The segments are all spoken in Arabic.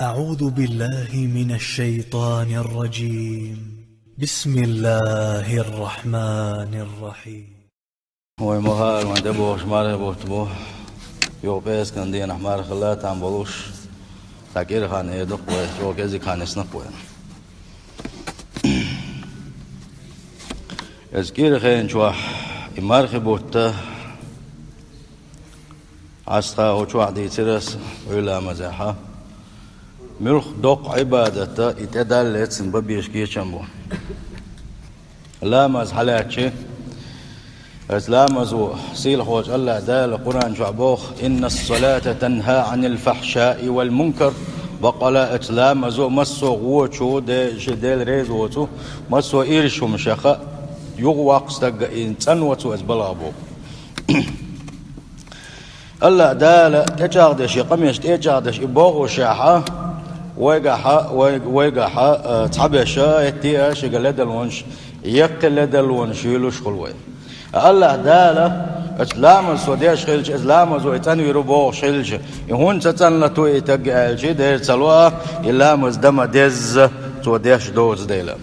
أعوذ بالله من الشيطان الرجيم. بسم الله الرحمن الرحيم. هو مهار وان دبوش ماره بوتبو يو بيس كان دين احمر خلات عم بلوش تاكير خان يدق و كزي خان اسنقو ازكير خين شو امار بوت عستا وشو عدي ترس ولا مزاحه ملخ دوق عبادته اتدلت سن ببيش كيشمبو لا مز حلاتشي اسلام زو سيل خوج الله دال القران شعبوخ ان الصلاه تنهى عن الفحشاء والمنكر بقلا اسلام زو مسو غوچو de جدل ريزوتو مسو ايرشو مشخه يغواق استق انسان وتو اسبلابو الله دال تجاردش قميش تجاردش يبوغ شاحه ويقح تعبشا يتي شغل دلونش يقل دلونش يلوش خلوي الله داله اسلام سوديش خلج اسلام زو يتنوي ربو خلج يهون تتنلتو يتقالج دير تلوا الا مزدم دز سوديش دوز ديلا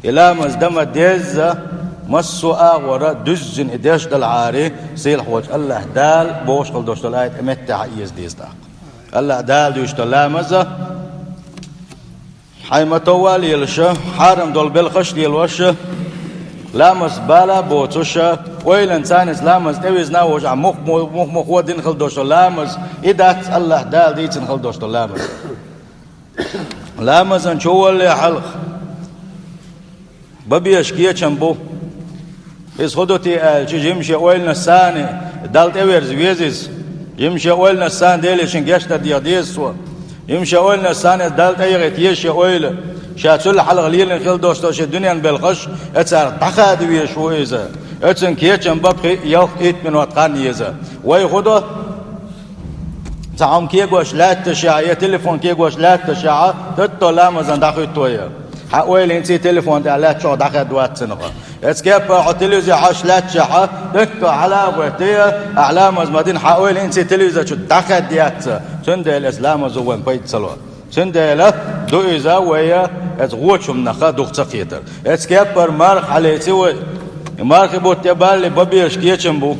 الا مزدم دز مسو اغورا دزن اديش دالعاري سيل حوج الله دال بوش خل دوش دلايت امتع يز ديزداق الله دال دوش دلامزه حيما طوال يلشا حارم دول بالخش يلوش لامس بالا بوتوشا ويل انسان لامس تويز ناوج عم مخ ودين خل دوش لامس ادات الله دال ديتن خل دوش لامس لامس ان شو اللي حلق ببيش كيه چمبو اس خدوتي جيمشي ويلنا ساني دالت اويرز ويزيز يمشي ويلنا سان ديلشن گشت دياديسو يمشي ويلنا سانة دالت ايغت يشي ويل شاتل حلق ليلن خل دوستوش الدنيا بالخش اتسار دخاد ويش ويزا اتسن كيچن باب يوخ ايت من واتقان يزا وي خدو تعام كيغوش لا تشع يا تليفون كيغوش لا تشع تتو لامزن داخل تويا حويل انتي تليفون لا تشع داخل دوات سنقه اسكيب عتليزي حش لا تشع تتو على بوتيا اعلام مدين حويل انتي تليزا شو داخل ديات سنده الاسلام زوين بيت صلوات سنده لا دو اذا ويا ازغوچم نخا دوخصقيتر اسكيبر مارخ عليتي و مارخ بوتبال ببيش كيچمبو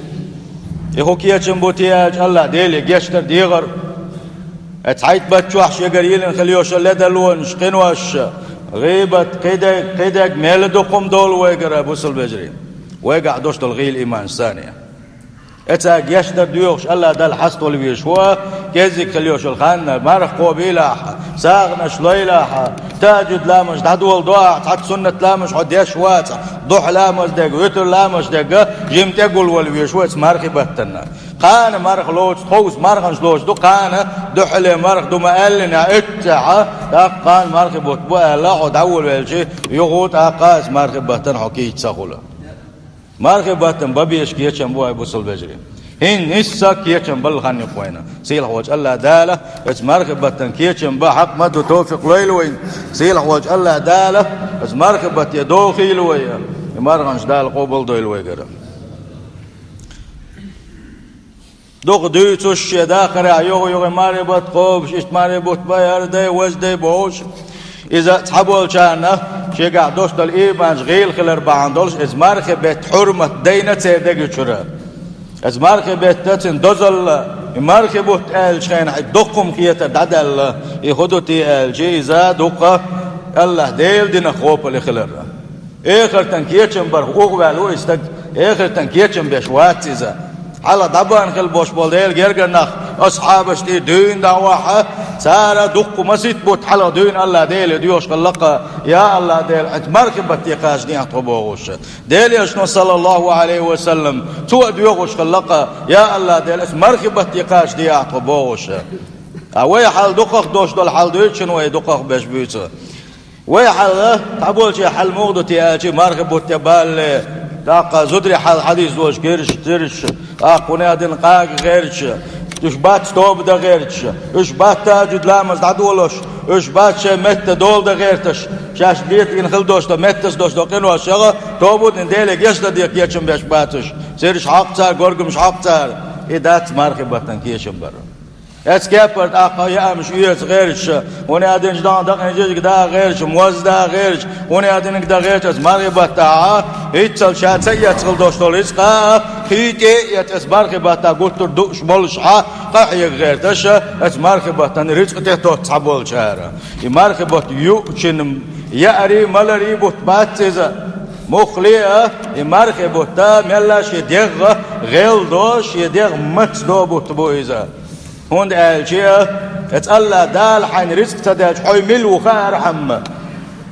يخو كيچمبو تياج الله ديلي گشتر ديغر اتعيت بتشوح شيغريلن خليوش لدلون شقنوش غيبت قيدك ميل دوقم دول ويغر بوصل بجري ويقع دوش دول غيل ايمان ثانيه اتا گشتر ديوش الله دل حسط الويشوا كيزك خليوش الخان مارخ قوبيلا ساغنا شليلا تاجد لامش دول ضاع تحت سنه لامش عديش وات ضح لامش دق وتر لامش دق جيم تقول والويشوا مارخ بتنا قان مارخ لوج خوس مارخ لوج دو قان دحل مارخ دو مالنا اتع قان مارخ بوتبو لا دول والشي يغوت اقاس مارخ بتن حكي تسخله مارخ باتن ببيش كيچن بو بوصل بجري هن نسا كيچن بالخن قوينا سيل حوج الله داله اس مارخ باتن كيچن با حق مد توفيق ليلوين سيل حوج الله داله اس مارخ بات يدوخيل ويا مارغنش دال قبل دويل ويغر دوغ دوتش داخر يوغ ماري بات قوبش اشت ماري بوت باير دي وزدي بوش إذا تحبوا الجنة شيء دوست الإيمان غيل خلر بعندولش إزمارخ بيت حرمة دينة تيدك شرا إزمارخ بيت تتن دوزل إمارخ بوت الشين دقم خيات ددل يخدوتي الجي إذا دقة الله ديل دين خوب اللي خلر آخر تنكيتشن برخوق والو استك آخر تنكيتشن بشوات إذا على دبان خل بوش بولديل جرجناخ أصحابش دي دين دعوة سارة دق مسيت بوت حلا دين الله ديل ديوش خلقه يا الله ديل اتمرك بتيقاش دي اطبوغش ديل يشنو صلى الله عليه وسلم تو ديوغش خلقه يا الله ديل اتمرك بتيقاش دي اطبوغش اوي حال دقق دوش دول حال دوش نو دقق باش بيت وي حال تقول شي حل مغدتي اجي مرغ بوت بال داق زدري حال حديث دوش غيرش ترش اقوني ادن قاق غيرش اش بات توب دا غيرتش اش بات تاجد لامز دادولش اش بات مت دول دا غيرتش شاش ليت ان خل دوشتا متس دوشتا قنوا شغا توبود ان ديله گشتا ديك يچم باش باتش سيرش حق تار گورگم حق تار ادات مارخ باتن كيشم بر اسكابرت اقا يا مش يس غيرش وني ادن جدان دق نجيك دا غيرش موز دا غيرش وني ادن دا غيرش از مرغبه تا هيتل شات يتل دوشتوليس قا هيتي يتس مرغبه تا قلت دوش بولش قا غيرتش از مرغبه تا رزق تو تصبول شارا مرغبه يوچن ياري ملري بوت باتزا مخليه مرغبه تا ملاش يدغ غيل دوش يدغ مت دو بوت بويزا هون الجيه اتقلا دال حين رزق تداج حي مل وخار حمه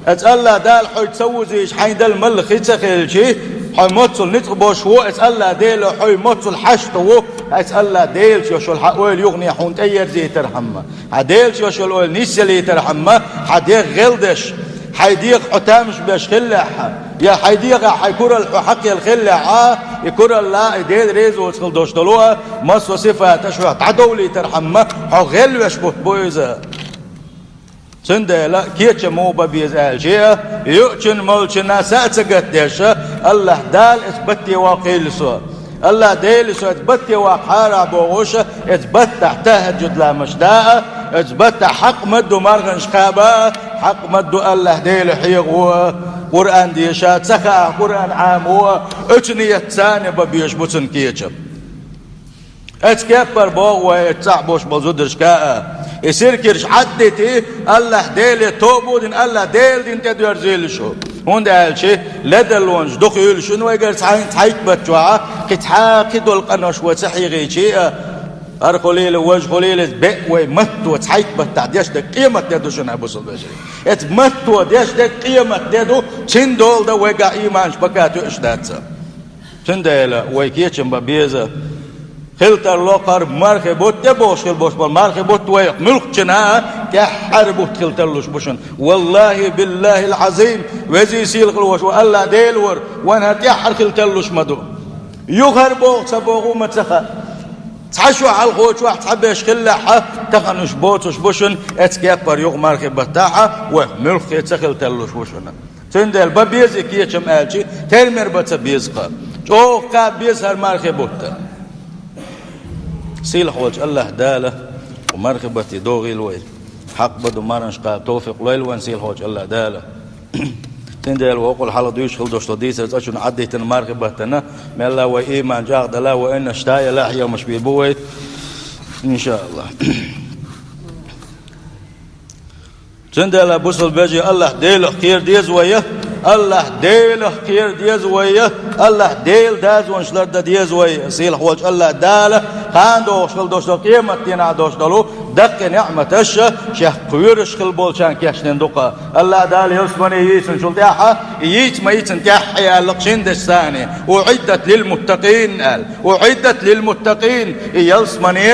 اتقلا دال حي تسوزيش حين دال مل خيتخيل شي حي موتل نتقبوش هو اتقلا ديل حي موتل حشت هو اتقلا ديل شو الحقويل يغني حون تير زي ترحمه هديل شو الأول نيسلي ترحمه حديق غلدش حيديق حتامش باش خلح يا حيديق حيكور الحقي الخلع يكور الله يدير ريزو وتخل دوشتلوها مصر صفة تشوح تعدولي ترحمه حغل وشبه بويزة سنده لا كيتش مو ببيز الجيه يؤتن ملچنا ساتسقت ديشة الله دال اثبتي واقيل سو الله ديل سو اثبتي وقارع بوغوشة اثبت تهجد لا مشداء اثبت حق مدو مرغن شقابا حق مدو الله ديل حيغ هو قرآن ديشات سخا قرآن عام هو اتنية ثانية ببيش بوتن كيتشب اتكبر بوغ ويتصعبوش بزودرش كاء يصير كرش عدتي الله ديل توبودين الله ديل دين تدور زيل شو هون ده شيء لدلونج دخيل شنو ويقال تحيك بتوعه كتحاكي دول قناش وتحيغي شيء أرخليل وجه خليل بق ومت وتحيك بتعديش ده قيمة ده شنو أبو صلبجري اتمت وديش ده قيمة ده شن دول ده وقع إيمانش بكاتو إشداتها شن ده لا ويكيتشم ببيزة خلتر لوقر مرخي بوت تبوش خل بوش مرخي بوت ويق ملك جنا كحرب خلتر لوش بوشن والله بالله العظيم وزي سيل خلوش والله ديلور وانا تحر خلتر لوش مدو يغر بوغ سبوغو متسخا تحشوا على الغوش واحد حبيش خلها تخنش بوتش بوشن اتكبر يغ مرخي بتاعها وملك يتسخل تلوش بوشن تندل ببيزي كيتشم الشي ترمر بتبيزقا او قا بيزهر مرخي بوتا سيل حوج الله داله ومرخبتي دوغي الويل حق بدو مارنش قا توفيق ليل ونسيل حوج الله داله تندل وقول حالا دوش خل دوش تديس اشون عديت المرخبتنا من الله وايمان جاغد لا وان اشتاي لا حيا مش بيبوي ان شاء الله تندل بوصل بيجي الله ديل خير ديز ويه الله ديل خير ديز ويه الله ديل داز ونشلر ديز ويه سيل حوج الله داله خاندو شغل دوش قيمة تينا دوش دلو دق نعمة الشا شيخ قويرش خل بولشان كيشتن دقا الله دال يسمني يسن شل تاحا ييت ما يتن تاحيا لقشين دستاني وعدت للمتقين قال وعدت للمتقين يسمني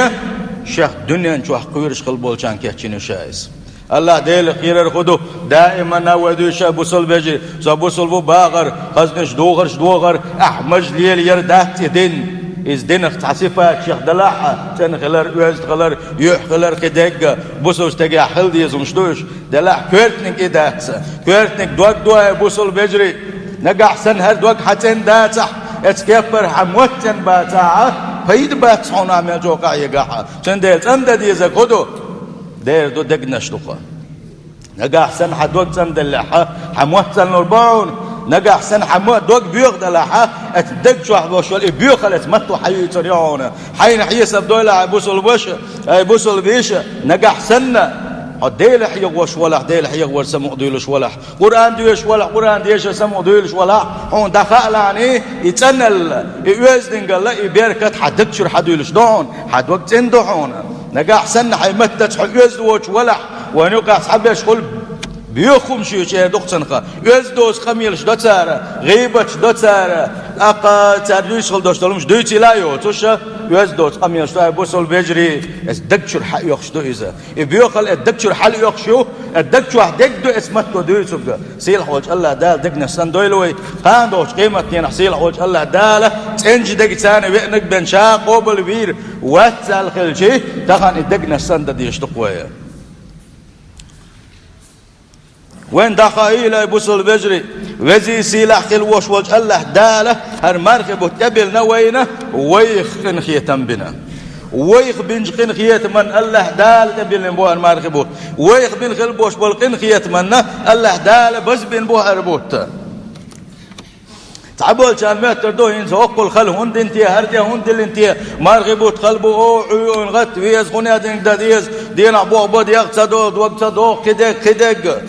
شيخ دنيا نشوح قويرش خل بولشان كيشتن شايس الله ديل خير خدو دائما نودوش بوصل بيجي بوصل بو باغر خزنش دوغر احمج ليل يردات يدين إز دينك تعسيفات شيخ دلاحة تنخلر ويزتخلر يحخلر خدق بوصل تجي حلدي يزمشدوش دلاح كورتنك إداتس كورتنك دوق بوصل بيجري نجا حسن هر دوق حتن داتح اتكبر حموتن باتاعه فيد باتحون عمل جوقع يقاحة تنديل تمدد يزكودو دير دو دقنش دقا نجا حسن حدوق تمدلحة حموتن البعون نجا حسن حموت دوق بيوغ دلاحة اتدق شو حبوشول بيوخ الاتمتو حيو تريعونا حين حيسب دولا بوصل بوش بوصل بيش نجا حسن ديل حيغ وش ولا ديل حيغ ور سمع ديلش ولا قران ديش ولا قران ديش سمع ديلش ولا هون دخل يعني يتنل يوزدن قال لا بركه حدكشر حديلش دون حد وقت اندحون نجا حسن حيمتت يوزدوش ولا ونقع حبش قل بيخم شيء دقتنقا يزدوس خميلش دوتسارة غيبتش دوتسارة أقا تردوش خل دوشتلمش دوتي لا يوتوش يزدوس خميلش دوتسارة بوصل بيجري الدكتور حق يخشدو إذا بيوخل الدكتور حق يخشو الدكتور دكدو اسمتو دويتو سيل حوج الله دال دقنا سن دويلوي قاندوش قيمتين سيل حوج الله دال تنجي دق ثاني وينك بنشا قوبل بير واتسال خلشي تخان الدقنا سن ديش تقويه وين دخائيل بوصل بجري وزي سلاح خل وش وجه الله داله هر مركب وتقبل نوينه ويخن خيتم بنا ويخ بنج قن خيت من الله دال تبين بوهر مارخبوت ويخ بن خل بوش بالقن خيت من الله دال بس بن بوهر بوت تعبول كان متر دو هين سوق الخل هند انتي هرتي هند انتي مارغبوت قلبو او عيون غت ويز خنيا دين داديز دين ابو بود يقصدو وقصدو كدق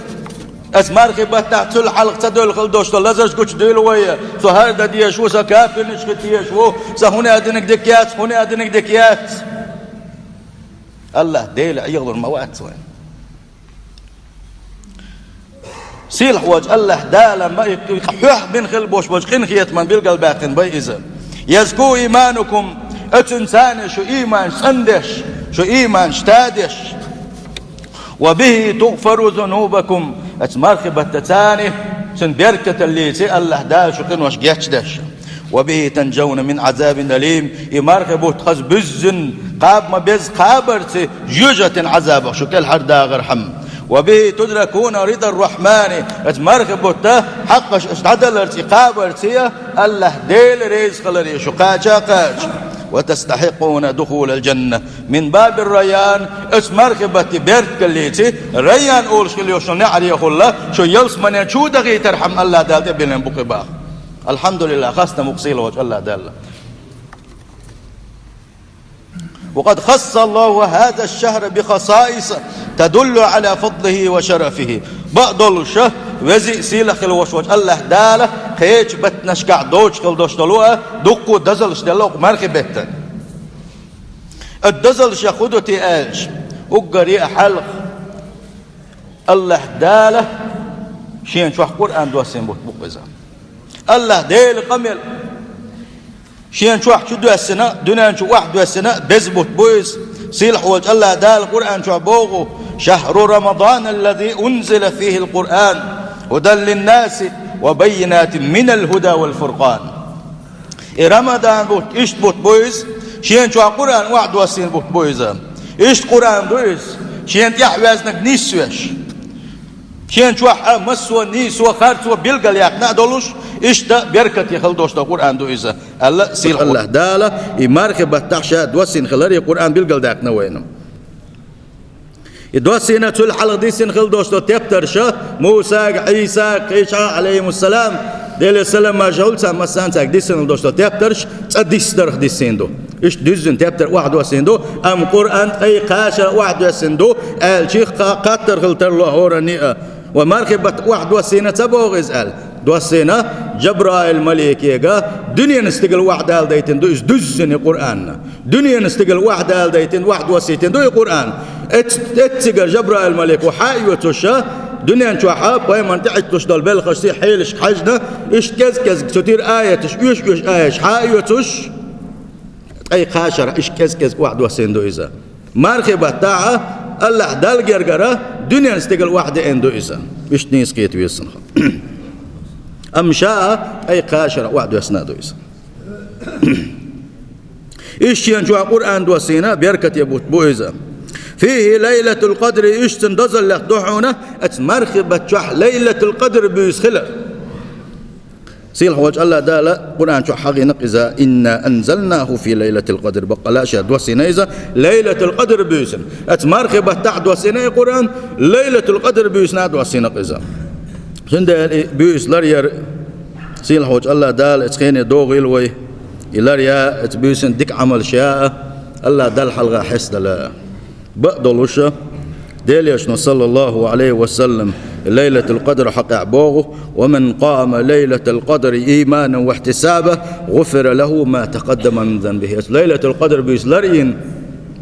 اس مارغبت تحصل حلق صدول خل دوشت لازش كوش ديلويه سو هر دادي شو سكاف نشختي شو سهوني ادنك دكيات هوني ادنك دكيات الله ديل يغدر موات وين سيل حواج الله دالا ما يحح بن خل بوش قن خيت من بالقلب باقن بيزا يزكو ايمانكم اتنسان شو ايمان سندش شو ايمان شتادش وبه تغفر ذنوبكم اتمرخبة تتاني سن بركة اللي سي الله دال شو قن وش دش وبه تنجون من عذاب أليم يمرخبوا تخز بزن قاب ما بز قابرتي جوجة عذابه شو كل حر داغر حم وبه تدركون رضا الرحمن اتمرخبوا حقش اشتعدل ارتقاب ارتيا الله ديل ريز خلري شو قاچا وتستحقون دخول الجنة من باب الريان اسمرخبة بيرت كليتي ريان اول شكليو شو نعري الله شو يلس من شو دغي ترحم الله دالت بلن بقباخ الحمد لله خاصة مقصيل وجه الله دال وقد خص الله هذا الشهر بخصائص تدل على فضله وشرفه بقدل الشهر وزي سيلخ الوشوج الله داله خيج بتنشكع دوش خل دوش دلوه دقو دزلش دلوق مرخبت الدزلش ياخدو تياج وقري حلق الله داله شين شو قرآن دوسين بقزا الله ديل قمل شين شو شو دو السنة دنيا شو واحد دو السنة بزبط بويس سيل حوج الله دال القرآن شو بوغو شهر رمضان الذي أنزل فيه القرآن هدى للناس وبينات من الهدى والفرقان رمضان بوت إيش بوت بويس شين شو قرآن واحد دو السنة بوت بويس إيش قرآن بويس شين يحوازنك نيسوش شين شو مسوا نيسوا خارتوا بيلقى يقنا دولوش إشتا بركة يخل دوشتا قرآن دو إذا الله سيل الله دالة يماركبة تحشى دوسين خلاري قرآن بيلقى داقنا وينم دوسينا تول حلق دي سين خل دوشتا تبترشا موسى عيسى قيشا عليهم السلام ديل السلام ما جاول سام مسان تاك دي سين دوشتا تبترش تديس درخ دي سين دو إيش دزن تبتر واحد وسين دو أم قرآن أي قاشا واحد وسين دو الشيخ قاتر خلتر له هورانية ومركبة واحد وسينة تبوغ إزال دوسينا جبرائيل الملك يجا دنيا نستقل واحد آل ديتين دو دزن القرآن دنيا نستقل واحد آل ديتين واحد وسيتين دو القرآن اتسقل جبرائيل الملك وحايوتوشا دنيا نشوحا باي من تعيش دول بالخشي حيلش حجنا ايش كز تطير آية ايش آية حايوتوش اي قاشر ايش كز واحد وسين دو إذا مركبة تاعه الله دال جرجرة دنيا نستقل واحدة إندو إذا إيش نيسكيت ويسنخ أم شاء أي قاشرة واحدة يسنادو إذا إيش ينجوا القرآن دوسينا بركة يبوت بو إذا فيه ليلة القدر إيش تندزل لك دحونا أتمرخبة شح ليلة القدر بيسخلة سيل حواج الله دالا قرآن شو حقي نقزا إنا أنزلناه في ليلة القدر بقى لا شاد وسينيزا ليلة القدر بيسن أتمرخبة تحت وسيني قرآن ليلة القدر بيسناد وسينقزا شند بيس لاريا سيل حواج الله دال اتخيني دوغيل وي لاريا اتبيسن ديك عمل شاء الله دال حلقة حس دلا بقدلوشا ديليش صلى الله عليه وسلم ليلة القدر حق عبوغه ومن قام ليلة القدر إيمانا واحتسابا غفر له ما تقدم من ذنبه ليلة القدر بيسلرين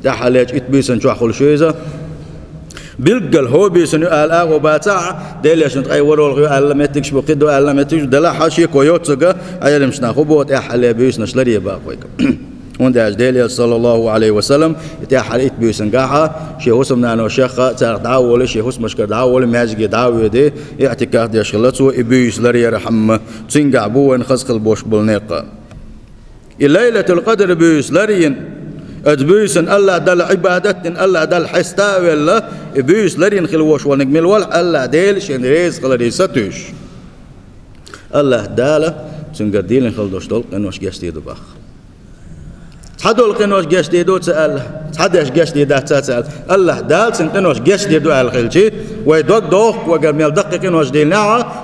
تحاليج اتبيسن شو أخل شويزة بيلقل هو بيسن الآغو باتاع ديليش نتقاي ورول ألا ما تكشبو قدو ألا ما تكشبو دلا حاشي كويوتسوغا أيالي مشنا خبوت أحالي بيسن شلري باقويك ونداج ديليا صلى الله عليه وسلم يتاح على بيسن قاحة شيخ اسمنا أنا وشيخ تار دعوة شيخ اسمه مشكر دعوة ماجي دعوة دي اعتكاف دي شغلته إبيس لري رحمة تنقع بوين خزق البوش بالنقة الليلة القدر بيس لرين ادبيسن الله دل عبادتن الله دل حستاوي الله إبيس لرين خلوش ونقمل والح الله ديل شين ريز خلري ستوش الله داله تنقديلن خلدوش دول انوش جاستي دباخ حدول قنوش جش ديدو تسأل حدش جش ديدا تسأل الله دال سن قنوش جش ديدو الخلشي ويدق دوق وقميل دق قنوش ديلنا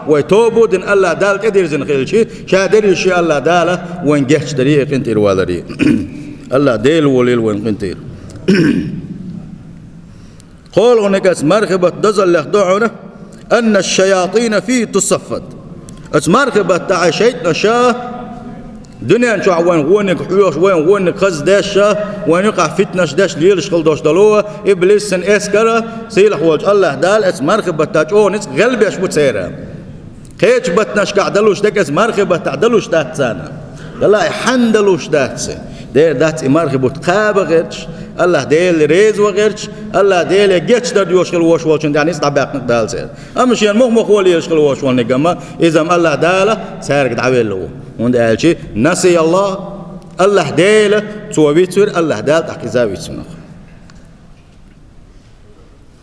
ويتوبو دين الله دال كدير زن خلشي شادر يشي الله دال وين جش دري قنتير والري الله ديل وليل وين قنتير قول هناك مرخبة دزل لخدعنا أن الشياطين فيه تصفد مرخبة تاع شيطنا شاه دنيا شو وين وينك حيوش وين خز داشة وين يقع فتنة داش ليلش خلدوش دلوه إبليس سن إسكرة سيلح وجه الله دال مرخبة تاجونس قلبي أش بتسيرها خيج بتناش قعدلوش دك مرخبة تعدلوش داتسانا الله يحندلوش داتسه دير دات مرخبة قابة غيرش الله ديل ريز وغيرش الله ديل جيتش در يوش خل وش والشن يعني استعباق نقدال سير أما شيء مخ ولي يش خل وش والنجمة إذا الله داله سيرك دعوي له وند قالشي نسي الله ديله توبيتر الله دال تحكي زاويتنا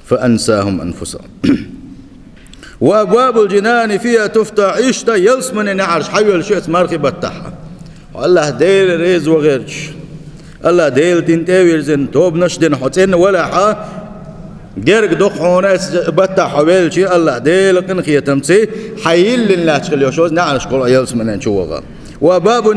فأنساهم أنفسهم وأبواب الجنان فيها تفتح عيشتا يلسمن نعرش حيول شيء مرخبة تحها الله ديل ريز وغيرش الله ديل تنتوير زين توب نشدن حسين ولا حا جرق دخونه بتاع حوالي شيء الله ديل قن خيتمسي حيل لله شغل يشوز نعرش قول يلسمن نشوفها وباب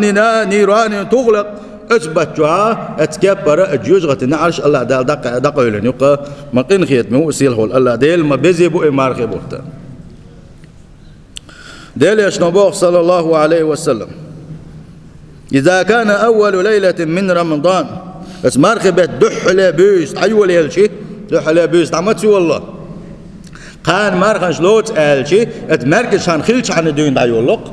نيران تغلق اثبت جوا اتكبر الجوجغه نعرش الله دال دق يلن يقى ما قن خيت مو سيل الله ديل ما بيزيبو مارخبوتا ديل يشنبوخ صلى الله عليه وسلم إذا كان أول ليلة من رمضان مرخبة دحلة بيست أيوة يلشي دحلة بيست عمتي والله قان مرخش لوت ألشي اتمركش عن خلش عن الدين دا يولق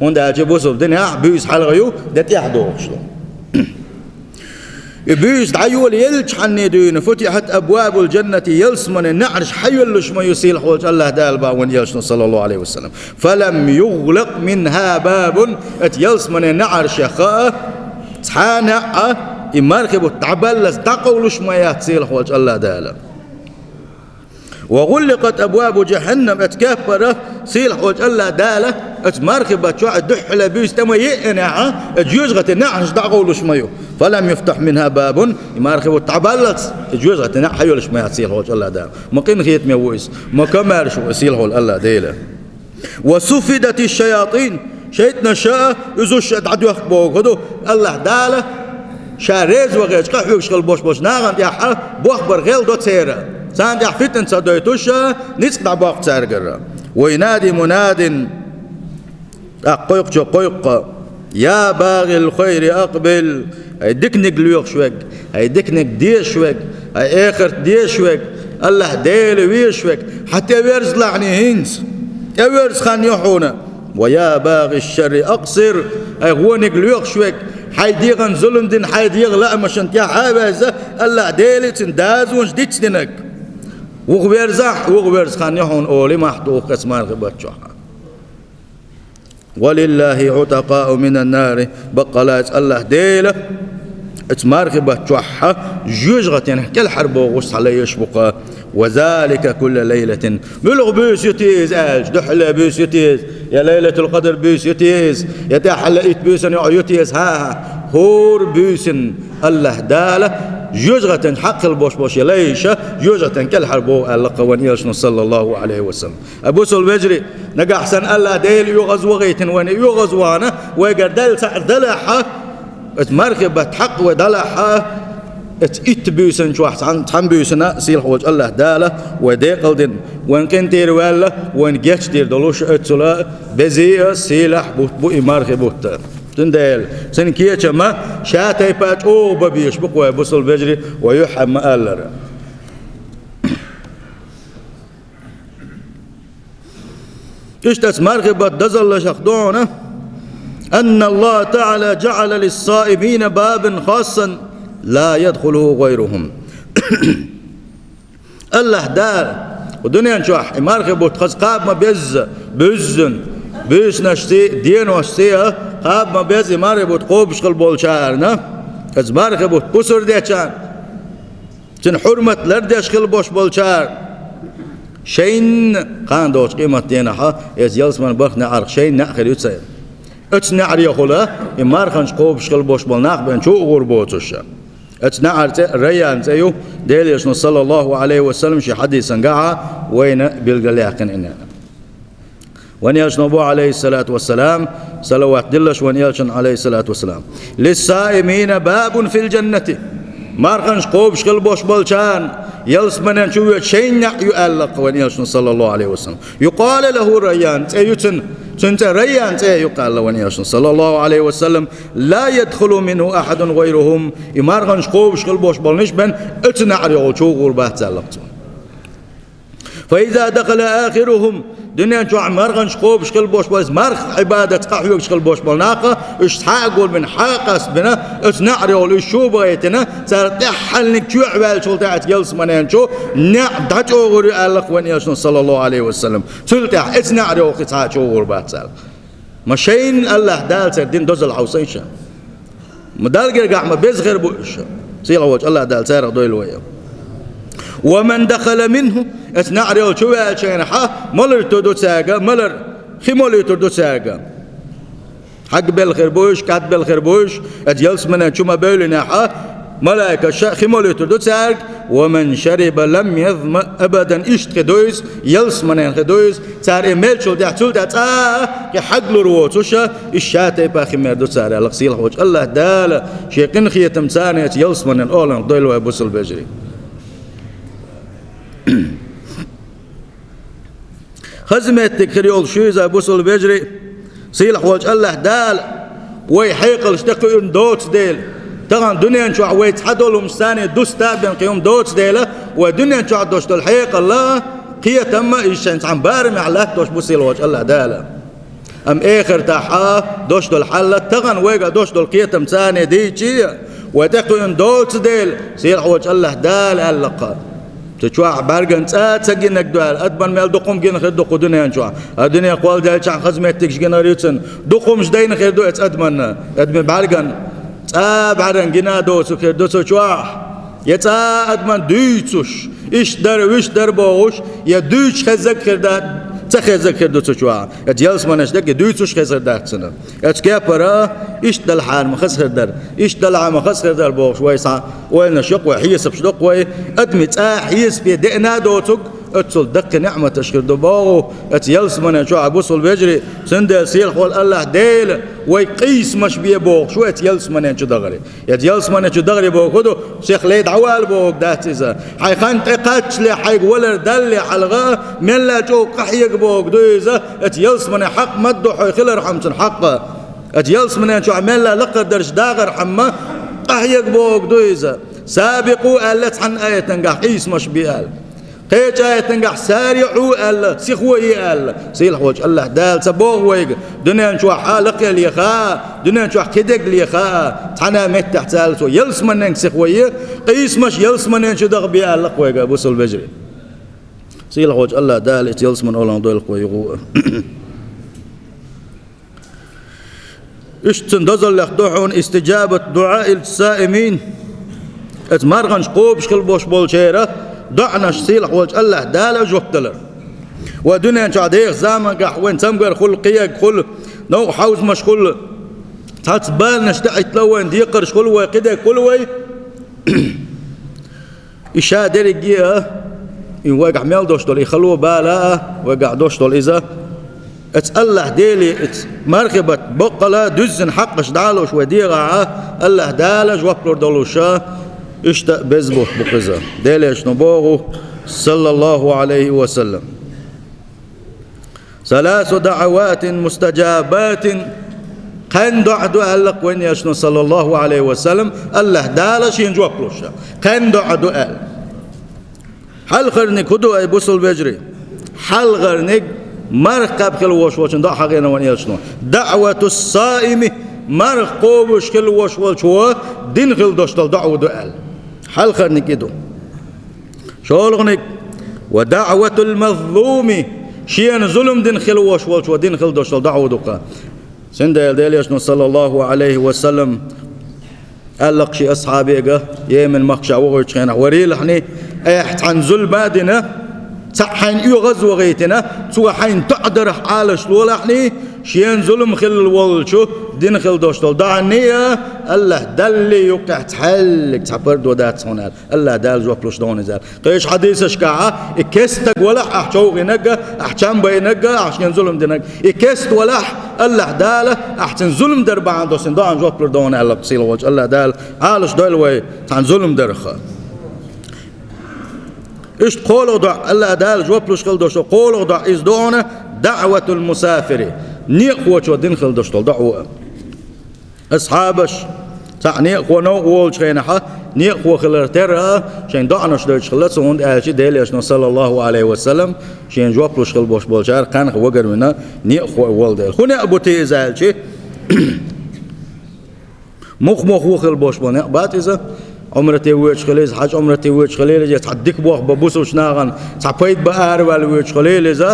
وند ألشي بوصف دنيا بيست حلغيو دت يحدوش بيست أيوة يلش عن الدين فتحت أبواب الجنة يلسمن النعرش حيولش ما يسيل حوج الله دالبا وان يلش صلى الله عليه وسلم فلم يغلق منها باب يلسمن النعرش خاء تحانع يمركب التعبلس تقولش ما يسيل حوج الله دالا وغلقت أبواب جهنم اتكفر سيل حوج الله دالا اتمركب شو دحله بيست ما يقنع جوزغه النعش تقولش ما فلم يفتح منها باب يمركب التعبلس جوزغه النعش حيولش ما يسيل حوج الله دالا ما قين خيت مويس ما كمرش يسيل حول الله دالا وسفدت الشياطين شيطنا شاء يزوش عدو بوغدو الله دالا شاريز وغيش قحوش خل بوش ناغن يا بوخبر غيل دو تيرا سان يا فتن صديتوشا نسقع باق تارجرا وينادي مناد قيق يا باغي الخير أقبل هيديك نقليوك شوك هيديك نقدير شوك هي آخر دير شوك الله ديل وير شوك حتى ويرز لعني هنس ويرز خان يحونا ويا باغي الشر أقصر هو نقليوك شوك حيديغن ظلم دين حيديغ لا مشان يا حابزة الله ديل تنداز ونش ديتنك وغبرز خان يحون أولي محدوق اسمان غبات شوحا ولله عتقاء من النار بقلات الله ديله اتمارغبة شوحا جوجغة كل حرب وغص على يشبقا وذلك كل ليلة بلغ بيس يتيز دحلة بيس يتيز يا ليلة القدر بيس يتيز يا تحلقيت بيسن يتيز ها هور بيسن الله داله جوجغة حق البوش ليش جوجغة كل حربو اللقوان يلشن صلى الله عليه وسلم أبو سلبجري نقع حسن الله ديل يغز وغيتن وين يغز وانا ويقدل دلحة اتمركبت حق ودلحة ات بيسن شو حسن تحم بيسنا سيل حوج الله داله وديقل دين وين كنتير ولا وين جيتش دير دلوش اتسلا بزي سيلح بو إماركبوت تندل سن كيتش ما شاتي بات او ببيش بقوى بوصل بجري ويحم مآلر ايش تسمرغبة دزل شخدونا أن الله تعالى جعل للصائمين بابا خاصا لا يدخله غيرهم الله دار ودنيا نشوح مرغبة خزقاب ما بزن بيش نشتي دين وشتيها قاب ما بيزي مرغبة قوبش قلبول شارنا از مرغبة بسر ديشان چن حرمت لردش قلبوش بول شار شين قان دوش قيمة دينها از يلس من بخنا عرق شين نأخر يتسير اتنعر يخلا إمارخنش قوب شغل بوش بالناق بين شو غربوتش اتنعر ريان زيو ديليش صلى الله عليه وسلم شي حديث قاعة وين بالقلاقن إننا ونيالش نبو عليه الصلاة والسلام صلوات دلش ونيالش عليه الصلاة والسلام للصائمين باب في الجنة مارخنش قوب شغل بوش بالشان يلس منن شو شين يؤلق ونيالش صلى الله عليه وسلم يقال له ريان تيوتن سنت ريان يقال له ونيالش صلى الله عليه وسلم لا يدخل منه أحد غيرهم مارخنش قوب شغل بوش بالنش بن اتنعر يغوشو غربات تلقتون فإذا دخل آخرهم دنيا شو مرغن شقوب شكل بوش بس مرخ عبادة قحوي شكل بوش بالناقة اشتحاقول من حاقس بنا اتنعري ولا شو بغيتنا صار تحل نك شو عبال شو تاعت يلس منين شو نع دات اوغري الله وين يشن صلى الله عليه وسلم تلتح اتنعري وقطع شو غربات سال مشين الله دال سر دين دوز الحوسين شا مدال قاع ما بيزغر بوش سيلا وجه الله دال سر دويل ويا ومن دخل منه اتنعري وشو شين حا ملر تدو ساقا ملر خمولي تدو ساقا حق بالخير بوش كات بالخير بوش اتجلس من شو ما بيلنا حا ملائكة خمولي تدو ساق ومن شرب لم يظم ابدا اشت خدويس يلس من خدويس صار ايميل شو دحتول كي حق له روتوشا الشاتي باخي مردو صار القصيل وجه الله دال شيقن خيتم ثانيه يلس من اولن ضيلو ابوس البجري خزمتك خريول شويزا بوصل بجري سيلح وجه الله دال ويحيقل اشتقوا دوتس ديل طبعا دنيا شو عويت حدولهم ثاني دوس تابين قيوم دوتس ديله ودنيا شو عدوش دول حيق الله قيه تم يشنس عم بارم على دوش بوصل وجه الله دال ام اخر تاحا دوش دول حله طبعا ويقا دوش دول قيه تم ثاني دي شي وتقوا دوتس ديل سيلح وجه الله دال اللقاء تشوع بارجن تسجينك دوال أدبن مال دقوم جين خير دقو دنيا نشوع الدنيا قوال جالش عن خزمتك جينا ريتن دقوم جدين خير دو أدمن بارجن بارجن جينا دوس خير دوس شوع أدمن دويتش إيش در باوش يا دويش خزك خير ده تخزك خير دوس شوع يجلس منش ده دويتش خزر ده سنة أتكابرا إيش دل حال مخسر در إيش دل عام مخسر در باوش ويسع وين شق وحيس بشدق وي أدمت حيس بيدنا دوتك أتصل دق نعمة تشكر دباغو أتيلس من شو عبوصل بيجري سندل سيل خول الله ديل ويقيس مش بيه بوغ شو أتيلس من شو دغري يتيلس من شو دغري بوغ خدو شيخ ليد عوال بوغ دات إذا حي خان تقاتش لي حي ولر دل حلغة من لا جو قحيق بوغ دو إذا أتيلس من حق مدو حي خلر حمسن حقه أتيلس من شو عمل لا لقر درش داغر حما قحيق بوغ دو إذا سابقوا ألت عن آية تنقح حيس مش بيال قيت آية تنقح سارعوا ألا سيخوي ألا سيلح وجه الله دال سبوغ ويق دنيا نشوح حالق لي خا دنيا نشوح كدق لي خا تحنا مت تحت سالسو يلس منن سيخوي قيس مش يلس منن شدغ بي ألا ويق أبوس البجري سيلح وجه الله دال يلس من أولان دول قوي اشتن دزل يخدوحون استجابة دعاء السائمين اتمرغنش قوب شكل بوش بول شيرة دعناش سيلح وجه الله دالة جوكتلر ودنيا نشعديخ زامن قح وين تمقر خل قيق خل نو حوز مش خل تاتبال نشتعت لوين ديقر شخل ويقيدك كل وي إشاء ديري جيه إن وقع ميل دوشتول يخلوه بالا وقع دوشتول إذا اتالله ديلي مركبة بقلة دزن حقش دالوش وديغا الله دالج وقلور دولوشا اشتاق بزبوت بقزا ديليش نبوغو صلى الله عليه وسلم 3 دعوات مستجابات قن دعدو ألق وين يشنو صلى الله عليه وسلم الله دالش ينجوك لوشا قن دعدو أل حل غرنك هدو أي بوصل بجري حل غرنك مرقب خل وش دع حقنا وين يشنو دعوة الصائم مرقوبش خل وش دين خل دوشتل دعوة دو أل حل غرنك يدو شولغنك ودعوة المظلوم شيئا ظلم دين خل وش دين خل دوشتل دعوة دوقا سندل ديليشنو صلى الله عليه وسلم ألق شي أصحابي يمن مخشع وغيتشينا وريل حني احت عن ذل بادنا حين يغز وغيتنا سوى حين تقدر حالش لولا حني شين ظلم خل والشو دين خل دوشتول دعنية الله دلي يقع تحلق تعبرد ودات هنا الله دال جو بلوش دون زال قيش حديث شكاعة إكستك ولا أحشوغ نجا أحشام بي نجا عشان ظلم دينك إكست ولا الله دال أحسن ظلم در بعد دوسين دان جو بلور دون الله بصيل وجه الله دال عالش دلوي عن ظلم درخه إيش قولوا دع الله دال جو بلوش خل دوشتول قولوا دع إز دونه دعوة المسافر نيقوة شو دين خل دوشتول دعوة أصحابش تاع نيقوة نوقول شينها نيقوة خلر ترى شين دعناش دوش خلص هون أشي ديليش صلى الله عليه وسلم شين جو بلوش خل بوش بولشار كان وجر منا نيقوة والدل هنا أبو تيزال شيء مخ وخل بوش بنا بعد إذا عمرتي ويش خليز حاج عمرتي ويش خليز يتحدك بوخ ببوسوش ناغن تعبيت بآر والويش خليز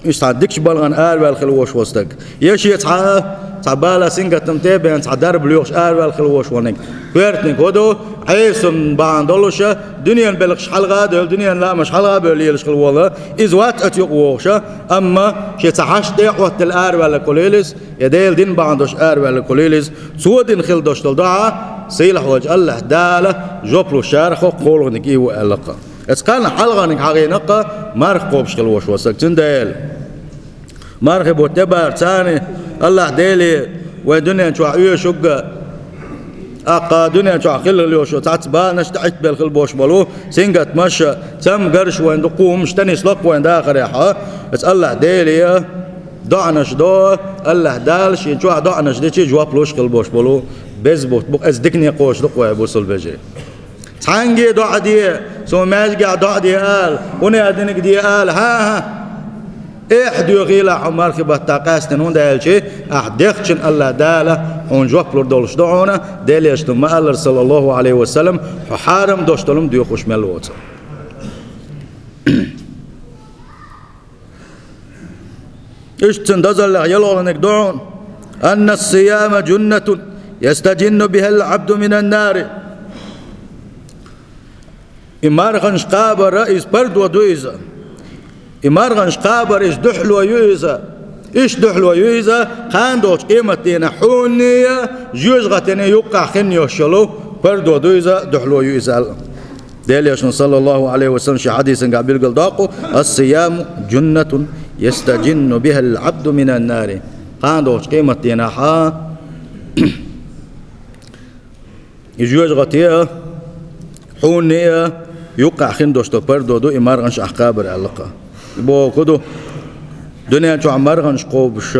يستعدكش بالغن آر والخلوش وستك يش تعبالا سنجة تمتابع تعدرب ليوش آر والخلوش ونك بيرتنك هدو عيسم باندولوشة دنيا بلغش حلقة دول دنيا لا مش حلقة بليلش خلوة إزوات أتيقوشة أما شي تحش تيقوة الآر والخليز يديل دين باندوش آر والخليز سوى دين خلدوش تلدعا سيلح وجه الله دالة جوبلو شارخو قولونك إيو ألقا إسقالنا حلغانك حقينقا مارخ قوبش خلوش وسكتن ديل مارخ بوتبار تاني الله ديلي ودنيا شو عيو شقة أقا دنيا شو عقل اليوشو تعتبا نشتعت بالخل بوش بلو سنقت مشا تم قرش وين دقوم مشتني سلق وين داخل يحا اس الله ديلي دعنش دو الله دالش ينشوع دعنش ديشي جواب لوش خل بوش بلو بزبط بق از دكني قوش دقوا بوصل بجي تانجي دعا دي سو ماجع دعا دي قال وني ادنك دي قال ها احدو غيلا حمار خبط تاقاستن هون دال شي احدخشن الله داله هون جوبلور دولش دعونا داليش ثم الله صلى الله عليه وسلم حارم دوشتلم ديو خوش ملوت ايش تندزل يلولنك دعون ان الصيام جنة يستجن بها العبد من النار إمارغنش قابر رئيس برد ودويزة إمارغنش قابر إيش دحل ويويزة إيش دحل ويويزة خاندوش قيمتين حونية جوزغتين يقع خنيو شلو برد ودويزة دحل ويويزة ديليش صلى الله عليه وسلم شي حديث قابل قلداقو الصيام جنة يستجن بها العبد من النار خاندوش قيمتين حا يجوز غتيه حونيه يوقع خندوش تبردو دو إمارغنش أحقابر علاقة بو كدو دنيا شو عمارغنش قوبش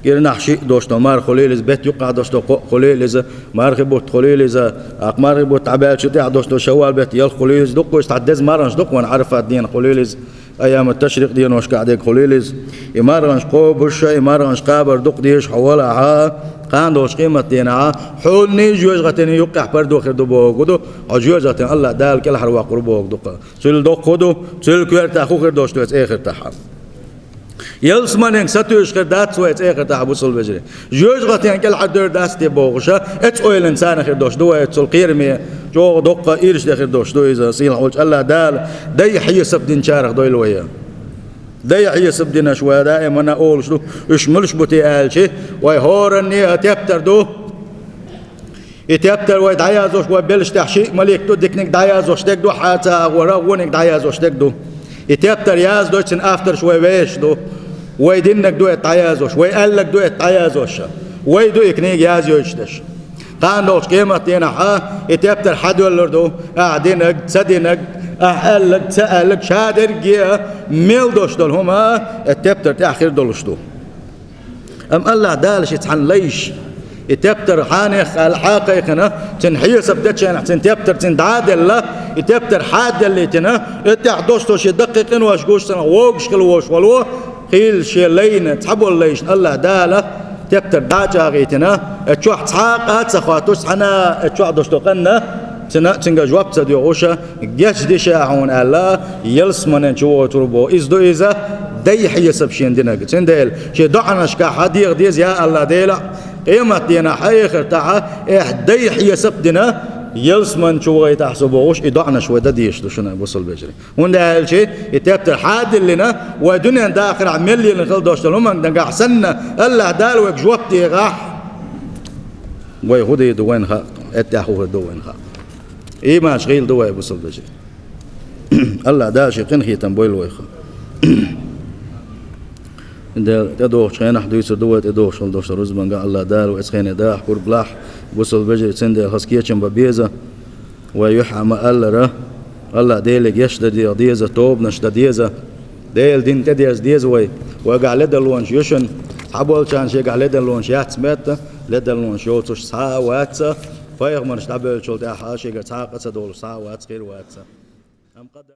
كيرنا حشي دوش تمار خليلز بيت يوقع دوش تو خليلز مارغ بوت خليلز أقمار بوت تعبال شتي دوش تو شوال بيت يل خليلز دوكو استعدز مارغنش دوك وان عرف الدين خليلز أيام التشريق دين وش قاعدك خليلز إمارغنش قوبش إمارغنش قابر دوك ديش حوالها قاندوش قيمة دينا حولني جوزغتني يقع بردو خردو بوغدو جوزغتن الله دال كل حروا قربوك دوقا سل دوق خدو سل كويرت اخو خردوش تويت اخر تاع يلسمن ستوش خردات تويت اخر تاع بوصل بجري جوزغتن كل حدر داستي بوغشا ات اويل انسان خردوش دو اتسل قيرمي جو دوقا ايرش خردوش دو اذا سيل قلت الله دال دي حي سبدين شارخ دويل ويا دايع يسبدنا شوية دائما أنا أقول شو إيش ملش بتي قال شيء ويهورني أتيبتر دو يتيبتر ويدعيازوش وبلش تحشي ملك تو ديكنك دعيازوش تك دو حتى وراونك دعيازوش تك دو يتيبتر ياز دو تسن أفتر شوية ويش دو ويدينك دو يتعيازوش ويقلك دو يتعيازوش ويدو يكنيك ياز يوشتش قاندوش قيمة تينا حا يتيبتر حد ولردو قاعدينك تسدينك أهلك سألك شادر جيا ميل دوش دول هما التبتر تأخير دولشتو أم الله دالش يتحن ليش التبتر حانخ الحقيقنا تنحيل سبدتشان تنتبتر تندعادل لا التبتر حاد اللي تنا التعدوشتو شي دقيقين واش قوشتنا ووقش كل وش ولو خيل شي لين تحبوا ليش الله داله تبتر داجا غيتنا تشوح تحاقات سخواتوش حنا تشوح دوشتو قنا تنجا جواب تدي غوشة جاش ديشا هون الله يلسمن شو تربو إزدو إذا دي حي سبشين دينا تندل شيء دعنا شكا حديق ديز يا الله ديلا قيمة دينا حي خرتاها دي حي سب دينا يلسمن شوي تحسبوش إضعنا شوي ده ديش شنو وصل بجري هون ده الشيء يتبتر حاد لنا ودنيا داخل عملي اللي خل دوش لهم دنقع حسنا الله دال وجوبتي راح ويهودي دوين خا اتحوه دوين خا إيه ما شغيل دوي وصل بجري الله دال شيء قنخي تنبويل ويخا ده تدوخ شين حديث دوت تدوخ شل دوش رزبان قال الله دال واسخين داح قربلاح وصل بجري سند الخسكيتشن ببيزة ويحمى الله ديلك يشتدي ديزة توب نشتدي ديزة ديل دين تديز ديز وقع لدى اللونش يشن حبول كان شيء قع لدى اللونش ياتسمت لدى اللونش يوتش ساعة واتسا فيغمر شتعبل شلت أحاشي قد ساعة قصة دول ساعة واتس غير واتسا